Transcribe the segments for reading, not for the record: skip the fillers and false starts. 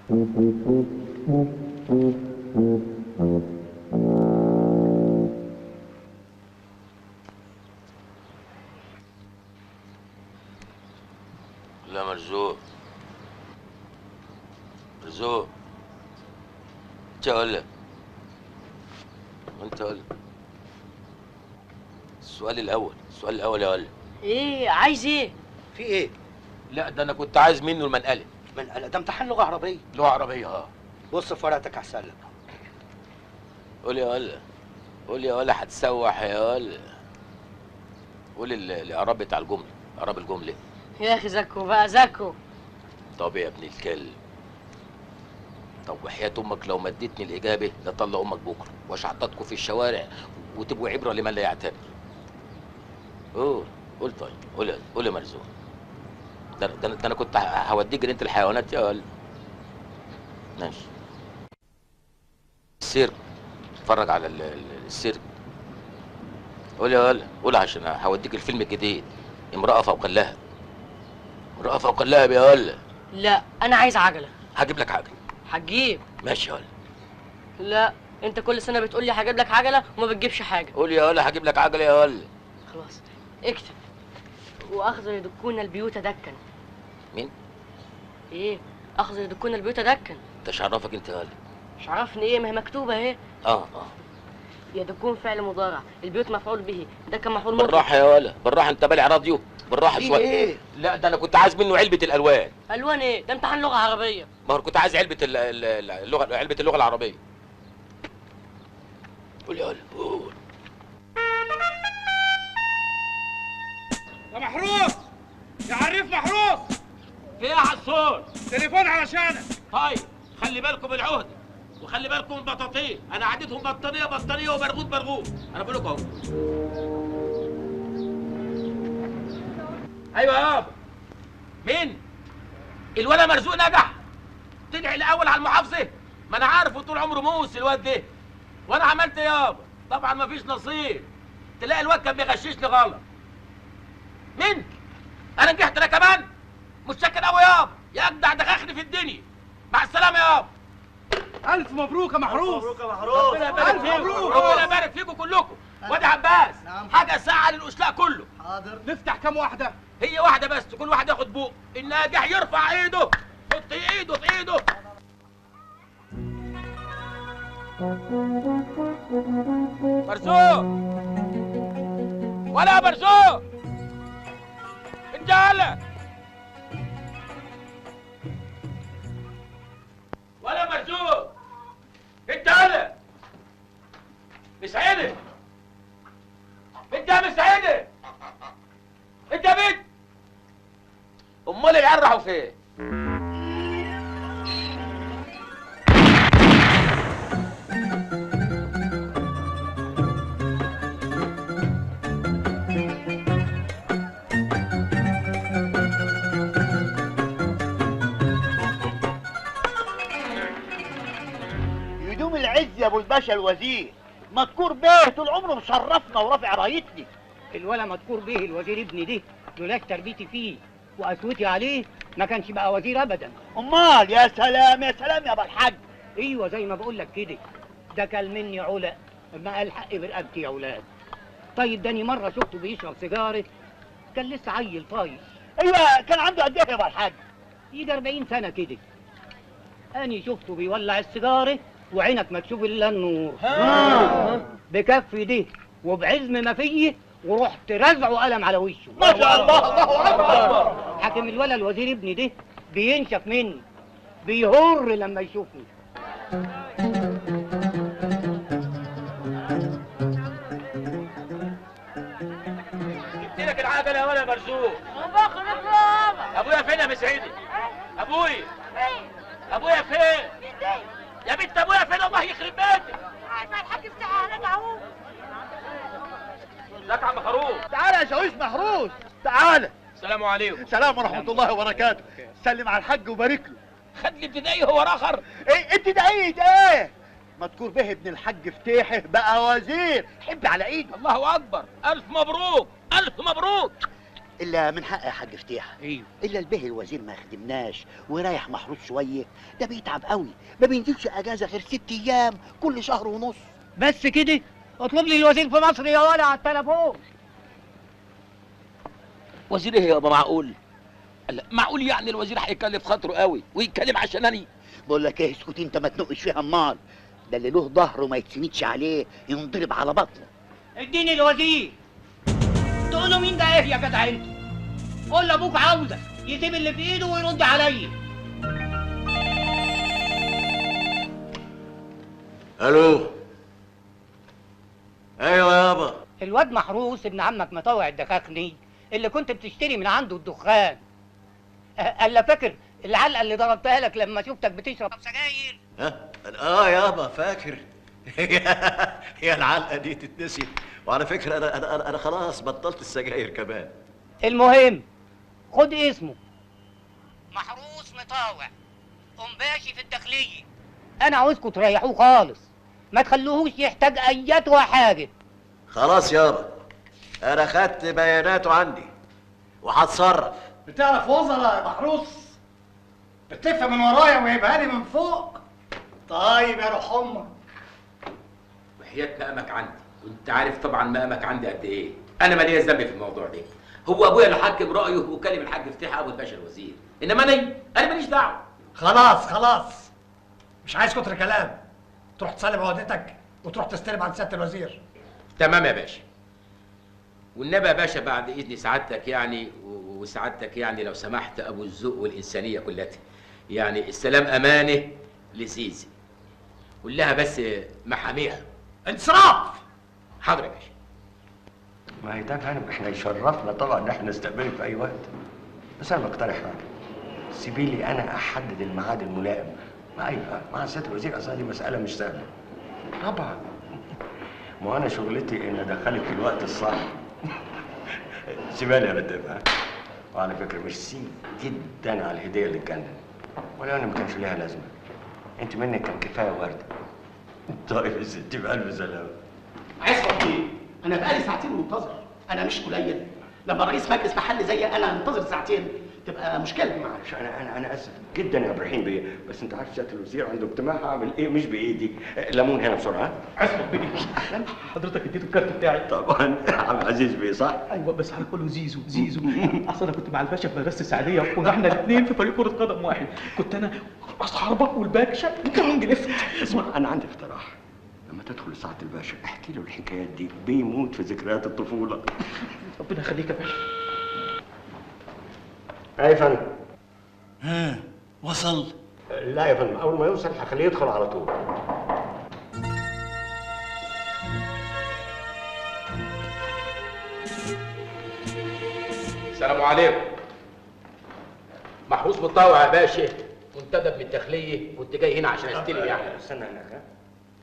لا مرزوق، مرزوق انت ولا انت ولا؟ السؤال الاول يا ولا. ايه عايز ايه؟ في ايه؟ لا ده انا كنت عايز منه المنقله. منقله؟ ده امتحان لغه عربيه. لغه عربيه بص في ورقتك احسن لك. قول يا ولا، قول يا ولا، هتسوح يا ولا. قول الاعراب بتاع الجمله، اعراب الجمله. يا اخي زكو بقى زكو. طب يا ابن الكلب، طب وحياة امك لو ما اديتني الاجابه لطلع امك بكره واشعططكوا في الشوارع وتبقوا عبره لمن لا يعتبر. قول طيب، قول يا مرزوق. ده انا كنت هوديك جنينه الحيوانات يا ولد. ماشي. السيرك، اتفرج على السيرك. قول يا ولد، قول عشان هوديك الفيلم الجديد، امرأة فوق اللهب. امرأة فوق اللهب يا ولد. لا انا عايز عجله. هجيب لك عجله. هتجيب؟ ماشي يا ولد. لا انت كل سنه بتقول لي هجيب لك عجله وما بتجيبش حاجه. قول يا ولد هجيب لك عجله يا ولد. خلاص اكتب. واخذوا يدكون البيوت دكا. مين؟ ايه؟ اخذوا يدكون البيوت دكا. انت مش عرفك انت يا ولد؟ مش عرفني ايه؟ ما هي مكتوبه اهي. اه يدكون فعل مضارع، البيوت مفعول به، ده كان مفعول مطلق. بالراحه يا ولد، بالراحه، انت بالع راديو، بالراحه شويه. ايه؟ لا ده انا كنت عايز منه علبه الالوان. الوان ايه؟ ده امتحان لغه عربيه. ما هو كنت عايز علبه اللغه العربيه. قول يا ولد، قول. يا محروس، يا عريف محروس. في ايه يا حصول؟ تليفون علشانك. طيب خلي بالكم من العهد وخلي بالكم من البطاطين، انا عديتهم بطانيه بطانيه وبرغوث برغوث، انا بقول لكم اهو. ايوه يابا. مين؟ الولد مرزوق نجح، طلع الاول على المحافظه. ما انا عارفه طول عمره موس الواد ده، وانا عملت يابا طبعا ما فيش نصيب، تلاقي الواد كان بيغششني غلط. مين؟ انا نجحت انا كمان؟ متشكر قوي يابا، يا اجدع دغاخني في الدنيا. مع السلامه يابا. الف مبروك يا محروس. مبروك يا محروس. ربنا يبارك ألف فيكم، مبروك. ربنا يبارك فيكم كلكم. وادي عباس، حاجه ساعه للاشلاء كله. حاضر. نفتح كام واحده؟ هي واحده بس، كل واحد ياخد بوق. الناجح يرفع ايده، حط ايده في ايده. مرزوق، ولا يا مرزوق انت هلا، ولا يا مرزوق انت هلا. مسعيدة، انت يا مسعيدة، انت يا بنت. امال العيال راحوا فين؟ يدوم العز يا ابو الباشا الوزير، مذكور بيه طول عمره مشرفنا ورافع رايتني. الولا مذكور به الوزير ابني ده، لولاش تربيتي فيه وقسوتي عليه ما كانش بقى وزير ابدا. امال يا سلام يا سلام يا ابو الحاج. ايوه زي ما بقول لك كده، ده كان مني علا ما قال حق برقبتي يا اولاد. طيب داني مره شفته بيشرب سيجاره، كان لسه عيل طايش. ايوه كان عنده قد ايه يا ابو الحاج؟ يجي 40 سنه كده. اني شفته بيولع السيجاره وعينك ما تشوف الا النور. بكف ده وبعزم ما فيه، ورحت رزعه قلم على وشه. ما شاء الله، الله اكبر. حاكم الولا الوزير ابني ده بينشف مني، بيهر لما يشوفني. جبت لك العجله يا ولا مرزوق. ابويا فين يا مسعيدي؟ ابويا ابويا فين؟ يا بنت ابويا فين؟ الله يخرب بيتك. الحاج بتاعي هناك اهو. ازيك يا عم خروف؟ تعالى يا شاويش محروس، تعالى. السلام عليكم. سلام ورحمه الله وبركاته. سلم على الحاج وبارك له. خد لي ابتدائي هو اخر. ايه ابتدائيه ايه؟ مذكور به ابن الحاج فتيحه بقى وزير، حب على ايده. الله اكبر، الف مبروك الف مبروك. الا من حق يا حاج فتيحه. ايوه. الا البيه الوزير ما يخدمناش ويريح محروس شويه، ده بيتعب قوي، ما بينزلش اجازه غير 6 ايام كل شهر ونص. بس كده؟ اطلب لي الوزير في مصر يا ولا على التليفون. وزير ايه يابا؟ معقول؟ لا معقول يعني الوزير هيكلف خاطره قوي ويتكلم عشانني؟ بقول لك ايه، اسكت انت ما تنقش فيها امال، ده اللي له ظهره ما يتسندش عليه ينضرب على بطنه. اديني الوزير. تقول له مين ده ايه يا جدع انت؟ قول لابوك عاوزك يسيب اللي في ايده ويرد عليا. الو. ايوه يابا. الواد محروس ابن عمك مطوع الدخاخني اللي كنت بتشتري من عنده الدخان. الا فاكر العلقه اللي ضربتها لك لما شفتك بتشرب سجاير؟ يابا فاكر. هي العلقه دي تتنسي؟ وعلى فكره انا خلاص بطلت السجاير كمان. المهم خد اسمه محروس مطاوع قنباشي في الداخليه. انا عاوزكم تريحوه خالص، ما تخلوهوش يحتاج اياتها حاجه. خلاص يابا، انا خدت بياناته عندي وهتصرف. بتعرف وزراء يا محروس؟ بتلف من ورايا ويبقى لي من فوق. طيب يا روح امك. وحياة مقامك عندي، وانت عارف طبعا مقامك عندي قد ايه. انا ماليش ذنب في الموضوع ده. هو ابويا اللي حكم رايه وكلم الحاج فتيحه ابو الباشا الوزير، انما انا ماليش دعوه. خلاص مش عايز كتر كلام. تروح تسلم عقدتك وتروح تستلم عند سياده الوزير. تمام يا باشا. والنبي يا باشا بعد اذن سعادتك يعني وسعادتك يعني لو سمحت ابو الذوق والانسانيه كلها، يعني السلام امانه لزيزي. قول لها بس محاميها. انصراف. حاضر يا باشا. ما هي ده فندم، احنا يشرفنا طبعا ان احنا نستقبلك في اي وقت. بس انا بقترح حاجه، سيبي لي انا احدد الميعاد الملائم مع سياده الوزير. اصلا دي مساله مش سهله. طبعا. ما انا شغلتي ان ادخلك في الوقت الصح. سيبها لي ارتبها. وعلى فكره ميرسي جدا على الهديه اللي اتجنن، ولا انا ما كانش ليها لازمه. انت منك كان كفايه ورده. طيب يا ستي بألف سلامه. عصمت ايه؟ انا بقالي ساعتين منتظر، انا مش قليل. لما رئيس مجلس محلي زي انا انتظر ساعتين تبقى مشكله. معلش انا اسف جدا يا ابراهيم بيه، بس انت عارف سياده الوزير عنده اجتماع، هعمل ايه مش بايدي. ليمون هنا بسرعه. عصمت بيه اهلا، حضرتك اديته الكارت بتاعي؟ طبعا. عبد العزيز بيه صح؟ ايوه بس هنقول له زيزو. اصل انا كنت مع الباشا في مدرسه السعديه وكنا احنا الاثنين في فريق كره قدم واحد. كنت انا اصحابك والباشا كمان جلست. اسمع انا عندي اقتراح، لما تدخل ساعة الباشا احكي له الحكايات دي، بيموت في ذكريات الطفولة. ربنا يخليك يا باشا. يا فندم. وصل؟ لا يا فندم، أول ما يوصل هخليه يدخل على طول. السلام عليكم. محروس مطاوع يا باشا، منتدب من الداخليه، كنت جاي هنا عشان استلم يعني. استنى هناك.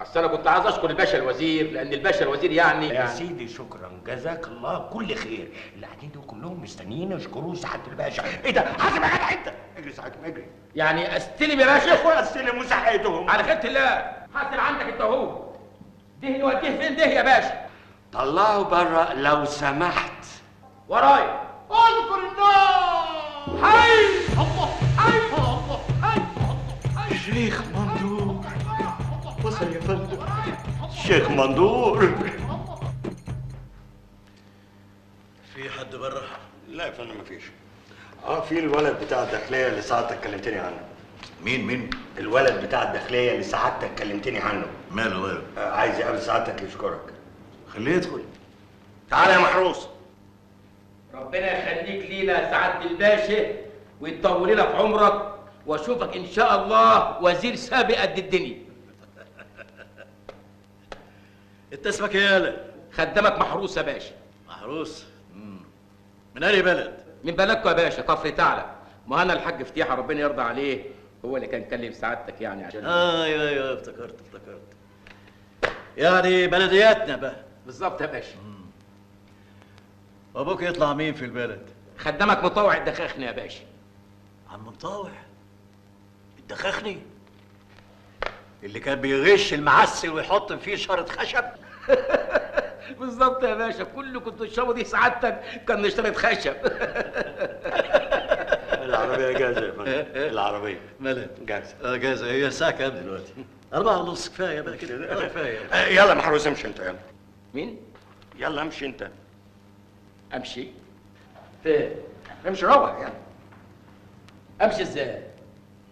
اصل انا كنت عايز اشكر الباشا الوزير، لان الباشا الوزير يا سيدي شكرا، جزاك الله كل خير. اللي قاعدين دول كلهم مستنيين يشكروه سعاده الباشا. ايه ده؟ حاسب يا جدع انت. اجري ساعتهم اجري. يعني استلم يا باشا؟ استلم وسحيتهم. على خيرة الله. حاسب عندك انت اهو. ده نوديه فين ده يا باشا؟ طلعه بره لو سمحت. ورايا. اذكر النار. حي الله حي الله حي الله حي. شيخ مندور وصل يا فندم. شيخ مندور. في حد بره؟ لا يا فندم مفيش. في الولد بتاع الداخلية اللي سعادتك كلمتني عنه. مين؟ الولد بتاع الداخلية اللي سعادتك كلمتني عنه. ماله؟ عايز يقابل سعادتك يشكرك. خليه يدخل. تعالى يا محروس. ربنا يخليك لينا سعادة الباشا ويطول لنا في عمرك، واشوفك ان شاء الله وزير سابق قد الدنيا. انت اسمك ايه يالا؟ خدامك محروس يا باشا. محروس؟ من اي بلد؟ من بلدكم يا باشا، كفر تعلب. ما انا الحاج فتيحه ربنا يرضى عليه هو اللي كان كلم سعادتك يعني عشان ايوه افتكرت. يعني بلدياتنا بقى. بالظبط يا باشا. وابوك يطلع مين في البلد؟ خدامك مطوع الدخاخني يا باشا. عم مطاوع الدخاخني اللي كان بيغش المعسل ويحط فيه شرط خشب؟ بالظبط يا باشا، كل كنت تشربه دي سعادتك كان اشتريت خشب. العربية جاهزة يا فندم، العربية مالها؟ جاهزة. جاهزة. هي الساعة كام دلوقتي؟ 4:30. كفاية بقى كده، كفاية. يلا محروس امشي انت يلا. مين؟ يلا امشي انت. امشي؟ فين؟ امشي روح يلا. امشي ازاي؟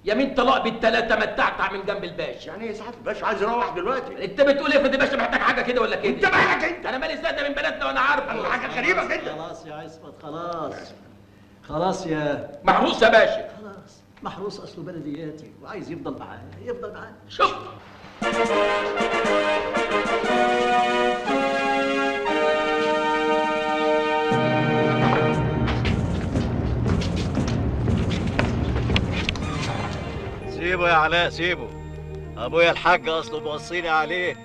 يمين طلاق بالثلاثه متعتع من جنب الباشا. يعني ايه ساعات الباشا عايز يروح دلوقتي؟ انت بتقول ايه يا باشا محتاج حاجه كده ولا كده؟ انت مالك انت؟ انا مالي زاد من بناتنا وانا عارفه. حاجه غريبه جدا. خلاص يا عصمت، خلاص. خلاص يا محروس يا باشا. خلاص. محروس اصله بلدياتي وعايز يفضل معانا، يفضل معانا. شوف سيبه يا علاء، سيبه. ابويا الحاج اصله موصيني عليه.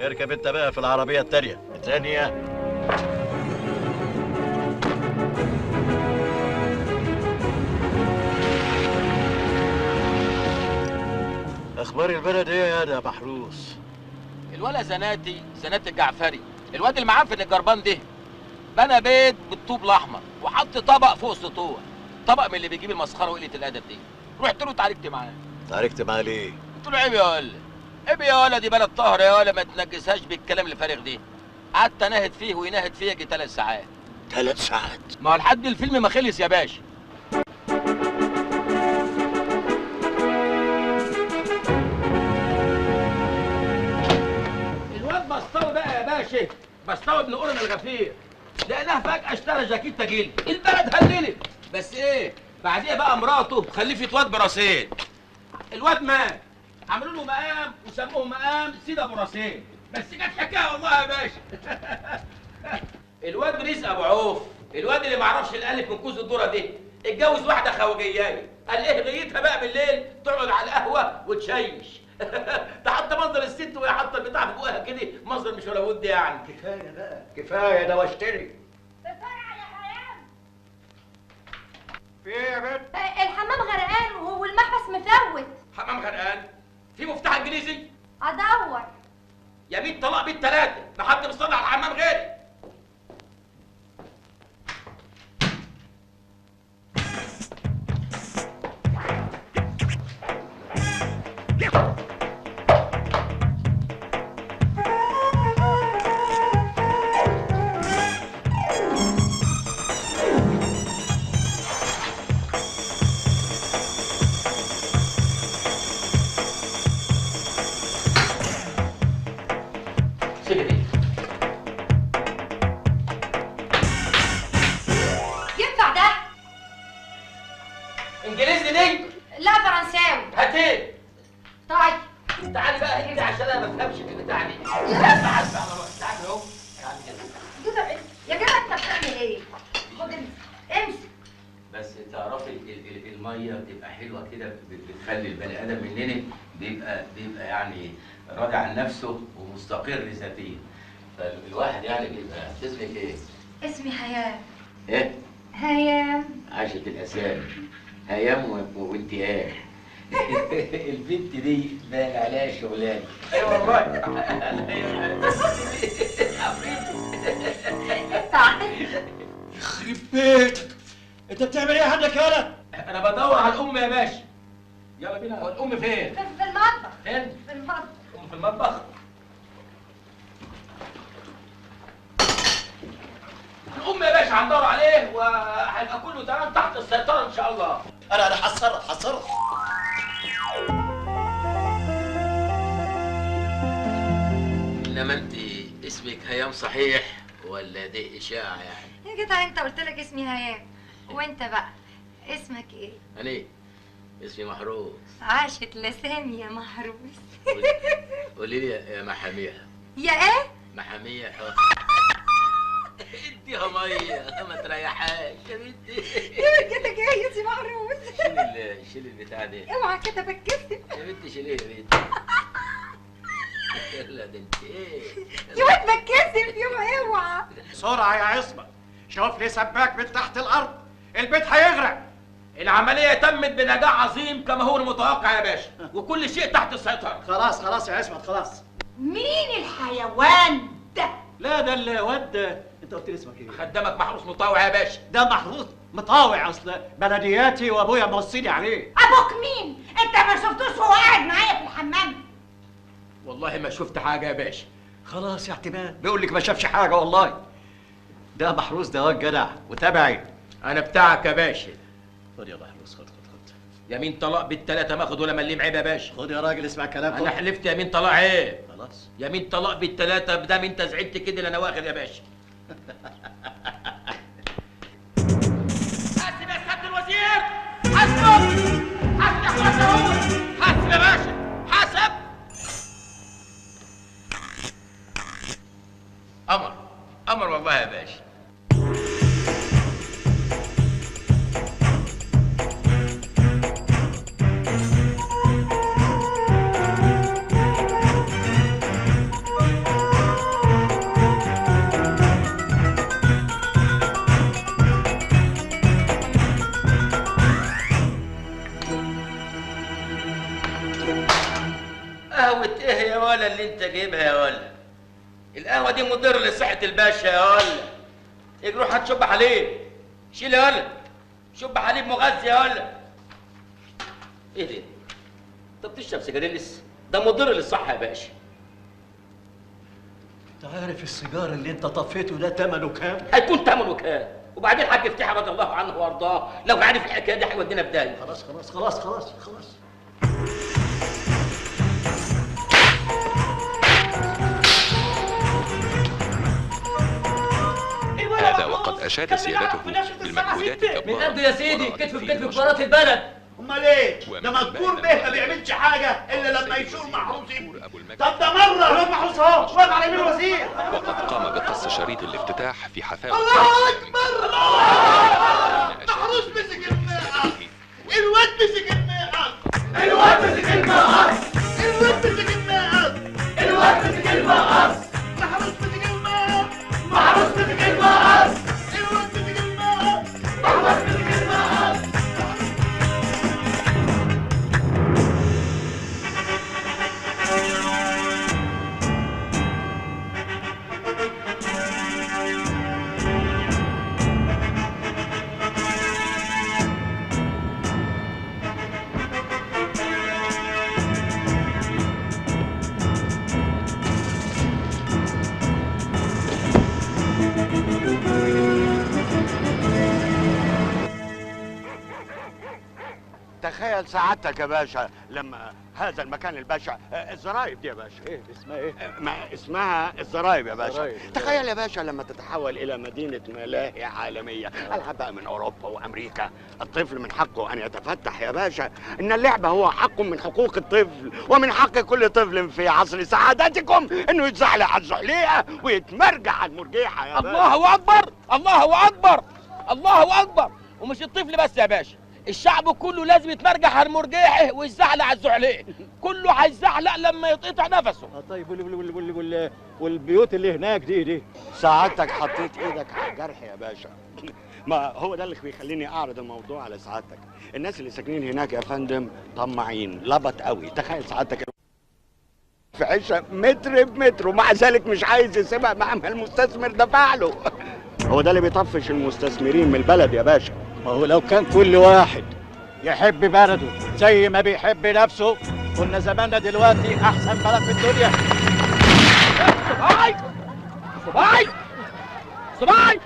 اركب انت بقى في العربيه التانيه. اخبار البلد ايه يا محروس؟ الولا زناتي الجعفري، الواد المعفن الجربان ده بنى بيت بالطوب الاحمر وحط طبق فوق السطوح، طبق من اللي بيجيب المسخره وقله الادب دي. رحت له اتعاركت معاه. اتعاركت معاه ليه؟ قلت له عيب يا ولا، عيب يا ولا، دي بلد طاهره يا ولا، ما تنجسهاش بالكلام الفارغ ده. قعدت اناهد فيه ويناهد فيا يجي 3 ساعات. 3 ساعات؟ ما هو لحد الفيلم ما خلص يا باشا. الواد بسطاوي بقى يا باشا، بسطاوي ابن قرن الغفير، لقيناه فجأة اشترى جاكيت جلد، البلد هللت، بس ايه؟ بعديها بقى مراته خلفت واد براسين. الواد مات، عملوا له مقام وسموه مقام سيد ابو راسين، بس كانت حكايه والله يا باشا. الواد رزق ابو عوف، الواد اللي ما يعرفش الالف من كوز الذره دي، اتجوز واحده خواجياني، قال ايه غيتها بقى بالليل تقعد على القهوه وتشيش. ده حتى منظر الست وهي حاطه البتاع في بقها كده منظر مش ولا بد يعني. كفايه بقى، كفايه ده واشتري. بسرعه يا حيان. في ايه يا بنت؟ الحمام غرقان والمحبس مفوت. حمام غرقان؟ في مفتاح انجليزي؟ ادور. يا 100 طلاق بالثلاثه، ما حد مصطلح على الحمام غيري. ينفع ده؟ انجليزي دي؟ لا فرنساوي. هاتيه. طيب تعالي بقى هنا عشان انا ما بفهمش في البتاع دي. تعالي بقى تعالي اهو. تعالي كده. يا جماعه انت بتعمل ايه؟ خد امسك. بس تعرفي الميه بتبقى حلوه كده، بتخلي البني ادم مننا بيبقى يعني راضي عن نفسه ومستقر ذاتيا. فالواحد يعني بيبقى. اسمك ايه؟ اسمي هيام. ايه؟ هيام. عاشت الاسامي هيام وانت ايه؟ البنت دي باين عليها شغلانه. ايوه والله. يخرب بيتك، انت بتعمل ايه عندك يا ولد؟ انا بدور على الام يا باشا. يلا بينا. هو الام فين؟ في المطبخ. فين؟ في المطبخ. الام في المطبخ. الام يا باشا هندور عليه وهيبقى كله تمام تحت السيطره ان شاء الله. انا هتصرف. انما انت اسمك هيام صحيح ولا دي اشاعه يعني؟ يا جدع انت قلت لك اسمي هيام، وانت بقى اسمك ايه؟ انا اسمي محروس. عاشت لساني يا محروس. قولي لي يا محاميها. يا ايه؟ محاميها. اديها ميه ما تريحهاش يا بنتي. يا بنتي جايز يا محروس. شيل البتاع دي. اوعى كده بتكسب يا بنتي شيليه يا بنتي. لا ده انت ايه؟ يا واد بتكسب يا اوعى. بسرعه يا عصمت، شوف لي سباك من تحت الارض، البيت هيغرق. العملية تمت بنجاح عظيم كما هو المتوقع يا باشا، وكل شيء تحت السيطرة. خلاص يا عصمت خلاص. مين الحيوان ده؟ لا ده الواد انت قلت لي اسمك ايه؟ خدامك محروس مطاوع يا باشا. ده محروس مطاوع، اصل بلدياتي وابويا موصيني عليه. ابوك مين؟ انت ما شفتوش وهو قاعد معايا في الحمام؟ والله ما شفت حاجه يا باشا. خلاص يا اعتماد، بيقول لك ما شافش حاجه والله. ده محروس ده واد جدع وتابعي. انا بتاعك يا باشا. خد يا محروس، خد. يمين طلاق بالثلاثه ما اخد ولا مليم عيب يا باشا. خد يا راجل اسمع كلام. انا حلفت يمين طلاق عيب. خلاص يمين طلاق بالثلاثه بدام انت زعلت كده اللي انا واخد يا باشا. حاسب يا سياده الوزير، حاسب حاسب يا اخويا داوود، حاسب يا باشا، حاسب. قمر والله يا باشا. قهوة ايه يا ولا اللي انت جايبها يا ولا؟ القهوة دي مضرة لصحة الباشا يا ولا. اجي روح هات شب حليب. شيل يا ولا. شب حليب مغذي يا ولا. ايه ده؟ انت بتشرب سجاريلس؟ ده مضر للصحة يا باشا. انت عارف السيجار اللي انت طفيته ده ثمنه كام؟ هيكون ثمنه كام؟ وبعدين حاج فتحي رضي الله عنه وارضاه لو عارف الحكايه دي هيودينا في داهيه. خلاص. هذا وقد أشاد سيادته بالمجهودات الجبارة من قد يا سيدي كتف بكتف بجارات البلد. امال ايه؟ ده مذكور به ما بيعملش حاجه الا لما يشور محروس ابنه. طب ده مره الواد محروس اهو واقف على يمين الوزير. وقد قام بقص شريط الافتتاح في حفاوة. الله اكبر! محروس مسك المقص. الواد مسك المقص. الواد مسك المقص. الواد مسك المقص. الواد مسك المقص. محروس مسك المقص. محروس مسك المقص. الواد مسك المقص. محروس مسك المقص. تخيل سعادتك يا باشا لما هذا المكان البشع الزرايب دي يا باشا. ايه اسمها ايه؟ ما اسمها الزرايب يا باشا. زرايب. تخيل يا باشا لما تتحول الى مدينه ملاهي عالميه، العاب بقى من اوروبا وامريكا. الطفل من حقه ان يتفتح يا باشا، ان اللعبه هو حق من حقوق الطفل، ومن حق كل طفل في عصر سعادتكم انه يتزحلق على الزحليقه ويتمرجع على المرجيحه يا باشا. الله اكبر الله اكبر الله اكبر. ومش الطفل بس يا باشا، الشعب كله لازم يتمرجح على المرجيحه ويزحلق على الزحليق. كله هيزحلق لما يتقطع نفسه. طيب والبيوت اللي هناك دي سعادتك حطيت ايدك على الجرح يا باشا. ما هو ده اللي بيخليني اعرض الموضوع على سعادتك. الناس اللي ساكنين هناك يا فندم طماعين لبط قوي. تخيل سعادتك في عيشه متر بمتر ومع ذلك مش عايز يسيبها مهما المستثمر دفع له. هو ده اللي بيطفش المستثمرين من البلد يا باشا. ما هو لو كان كل واحد يحب بلده زي ما بيحب نفسه كنا زماننا دلوقتي احسن بلد في الدنيا. صباعي صباعي صباعي